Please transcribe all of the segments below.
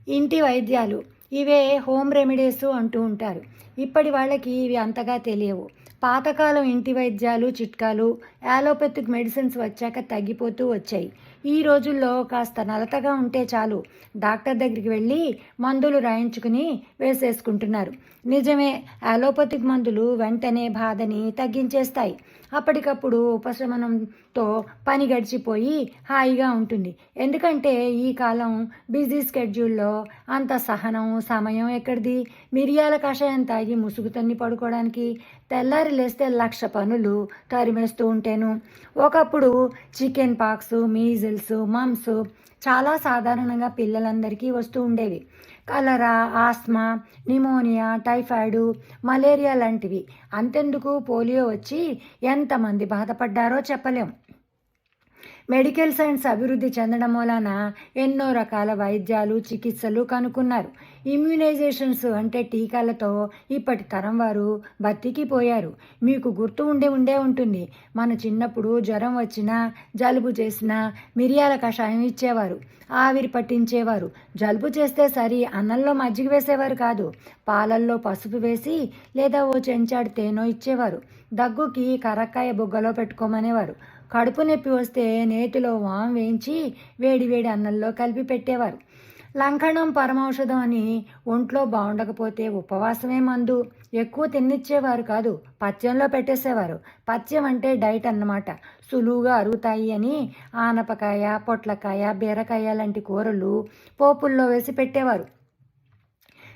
ఇంటి వైద్యాలు ఇవే హోమ్ రెమెడీస్ అంటూ ఉంటారు. ఇప్పటి వాళ్ళకి ఇవి అంతగా తెలియవు. పాతకాలం ఇంటి వైద్యాలు, చిట్కాలు, యాలోపతిక్ మెడిసిన్స్ వచ్చాక తగ్గిపోతూ వచ్చాయి. ఈ రోజుల్లో కాస్త నలతగా ఉంటే చాలు, డాక్టర్ దగ్గరికి వెళ్ళి మందులు రాయించుకుని వేసేసుకుంటున్నారు. నిజమే, యాలోపతిక్ మందులు వెంటనే బాధని తగ్గించేస్తాయి. అప్పటికప్పుడు ఉపశమనంతో పని గడిచిపోయి హాయిగా ఉంటుంది. ఎందుకంటే ఈ కాలం బిజీ స్కెడ్యూల్లో అంత సహనం, సమయం ఎక్కడిది? మిరియాల కషాయం తాగి ముసుగు తన్ని పడుకోవడానికి తెల్లారి లేస్తే 1,00,000 పనులు తరిమేస్తూ ఉంటేను. ఒకప్పుడు చికెన్ పాక్స్, మీజిల్స్, మమ్స్ చాలా సాధారణంగా పిల్లలందరికీ వస్తూ ఉండేవి. కలరా, ఆస్మా, నిమోనియా, టైఫాయిడ్, మలేరియా లాంటివి. అంతెందుకు, పోలియో వచ్చి ఎంతమంది బాధపడ్డారో చెప్పలేం. మెడికల్ సైన్స్ అభివృద్ధి చెందడం వలన ఎన్నో రకాల వైద్యాలు, చికిత్సలు కనుక్కున్నారు. ఇమ్యునైజేషన్స్ అంటే టీకాలతో ఇప్పటి తరం వారు బతికిపోయారు. మీకు గుర్తు ఉండే ఉంటుంది, మన చిన్నప్పుడు జ్వరం వచ్చినా, జలుబు చేసినా మిరియాల కషాయం ఇచ్చేవారు, ఆవిరి పట్టించేవారు. జలుబు చేస్తే సరి అన్నంలో మజ్జిగ వేసేవారు కాదు, పాలల్లో పసుపు వేసి లేదా ఓ చెంచాడు తేనో ఇచ్చేవారు. దగ్గుకి కరక్కాయ బుగ్గలో పెట్టుకోమనేవారు. కడుపు నొప్పి వస్తే నేతిలో వాము వేయించి వేడి వేడి అన్నంలో కలిపి పెట్టేవారు. లంకణం పరమౌషధం అని ఒంట్లో బాగుండకపోతే ఉపవాసమే మందు. ఎక్కువ తిన్నిచ్చేవారు కాదు, పథ్యంలో పెట్టేసేవారు. పథ్యం అంటే డైట్ అన్నమాట. సులువుగా అరుగుతాయి అని ఆనపకాయ, పొట్లకాయ, బీరకాయ లాంటి కూరలు పోపుల్లో వేసి పెట్టేవారు.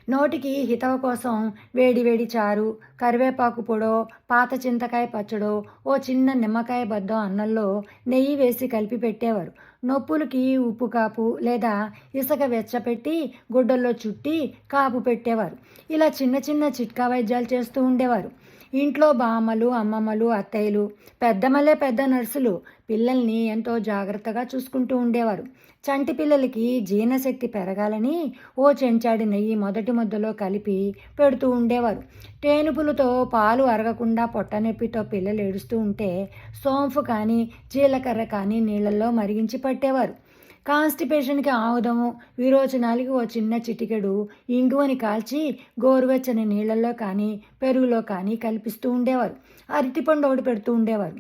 నోటికి హితవ కోసం వేడి వేడి చారు, కరివేపాకు పొడో, పాత చింతకాయ పచ్చడో, ఓ చిన్న నిమ్మకాయ బద్దం అన్నంలో నెయ్యి వేసి కలిపి పెట్టేవారు. నొప్పులకి ఉప్పు కాపు లేదా ఇసుక వెచ్చపెట్టి గుడ్డల్లో చుట్టి కాపు పెట్టేవారు. ఇలా చిన్న చిన్న చిట్కా వైద్యాలు చేస్తూ ఉండేవారు. ఇంట్లో బామ్మలు, అమ్మమ్మలు, అత్తయ్యలు, పెద్దమ్మలే పెద్ద నర్సులు పిల్లల్ని ఎంతో జాగ్రత్తగా చూసుకుంటూ ఉండేవారు. చంటి పిల్లలకి జీర్ణశక్తి పెరగాలని ఓ చెంచాడి నెయ్యి మొదటి ముద్దలో కలిపి పెడుతూ ఉండేవారు. టేనుపులతో పాలు అరగకుండా పొట్టనొప్పితో పిల్లలు ఏడుస్తూ ఉంటే సోంపు కానీ జీలకర్ర కానీ నీళ్ళల్లో మరిగించి పట్టేవారు. కాన్స్టిపేషన్కి ఆముదము, విరోచనాలకి ఓ చిన్న చిటికెడు ఇంగువని కాల్చి గోరువెచ్చని నీళ్ళల్లో కానీ పెరుగులో కానీ కల్పిస్తూ ఉండేవారు. అరటిపండు ఒకటి పెడుతూ ఉండేవారు.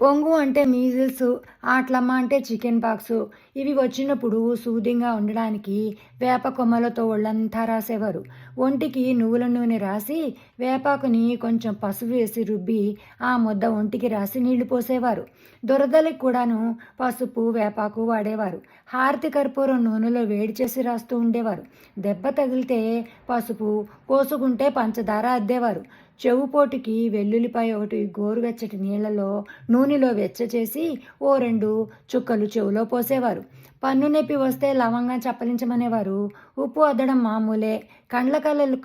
పొంగు అంటే మీజిల్స్, ఆట్లమ్మ అంటే చికెన్ పాక్స్. ఇవి వచ్చినప్పుడు సూదింగా ఉండడానికి వేప కొమ్మలతో ఒళ్ళంతా రాసేవారు. ఒంటికి నువ్వుల నూనె రాసి వేపాకుని కొంచెం పసుపు వేసి రుబ్బి ఆ ముద్ద ఒంటికి రాసి నీళ్లు పోసేవారు. దురదలకు కూడాను పసుపు, వేపాకు వాడేవారు. హారతి కర్పూరం నూనెలో వేడి చేసి రాస్తూ ఉండేవారు. దెబ్బ తగిలితే పసుపు, కోసుకుంటే పంచదార అద్దేవారు. చెవుపోటుకి వెల్లుల్లిపాయ ఒకటి గోరువెచ్చటి నీళ్లలో నూనెలో వెచ్చ చేసి ఓ 2 చుక్కలు చెవులో పోసేవారు. పన్ను నొప్పి వస్తే లవంగా చప్పలించమనేవారు. ఉప్పు అద్దడం మామూలే. కండ్ల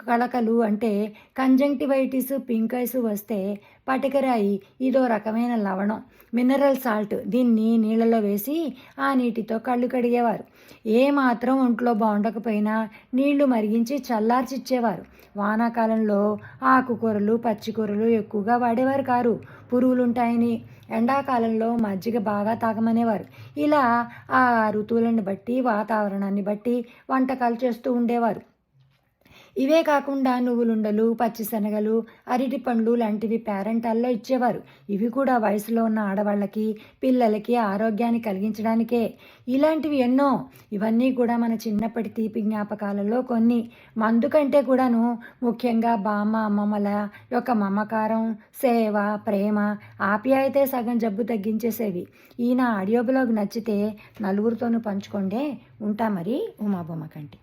కళకలు అంటే కంజంక్టివైటిస్, పింక్ ఐస్ వస్తే పటికరాయి, ఇదో రకమైన లవణం, మినరల్ సాల్ట్, దీన్ని నీళ్ళలో వేసి ఆ నీటితో కళ్ళు కడిగేవారు. ఏమాత్రం ఒంట్లో బాగుండకపోయినా నీళ్లు మరిగించి చల్లార్చిచ్చేవారు. వానాకాలంలో ఆకుకూరలు, పచ్చికూరలు ఎక్కువగా వాడేవారు కారు, పురుగులుంటాయని. ఎండాకాలంలో మజ్జిగ బాగా తాగమనేవారు. ఇలా ఆ ఋతువులను బట్టి, వాతావరణాన్ని బట్టి వంటకాలు చేస్తూ ఉండేవారు. ఇవే కాకుండా నువ్వులుండలు, పచ్చిశనగలు, అరటి పండ్లు లాంటివి పేరెంటాల్లో ఇచ్చేవారు. ఇవి కూడా వయసులో ఉన్న ఆడవాళ్ళకి, పిల్లలకి ఆరోగ్యాన్ని కలిగించడానికే. ఇలాంటివి ఎన్నో. ఇవన్నీ కూడా మన చిన్నప్పటి తీపి జ్ఞాపకాలలో కొన్ని. మందు కంటే కూడాను ముఖ్యంగా బామ్మ, అమ్మమ్మల యొక్క మమకారం, సేవ, ప్రేమ, ఆప్యాయతే సగం జబ్బు తగ్గించేసేవి. ఈ నా ఆడియో బ్లాగ్ నచ్చితే నలుగురితోనూ పంచుకోండి. ఉంటా మరి. ఉమాబొమ్మ కంటి.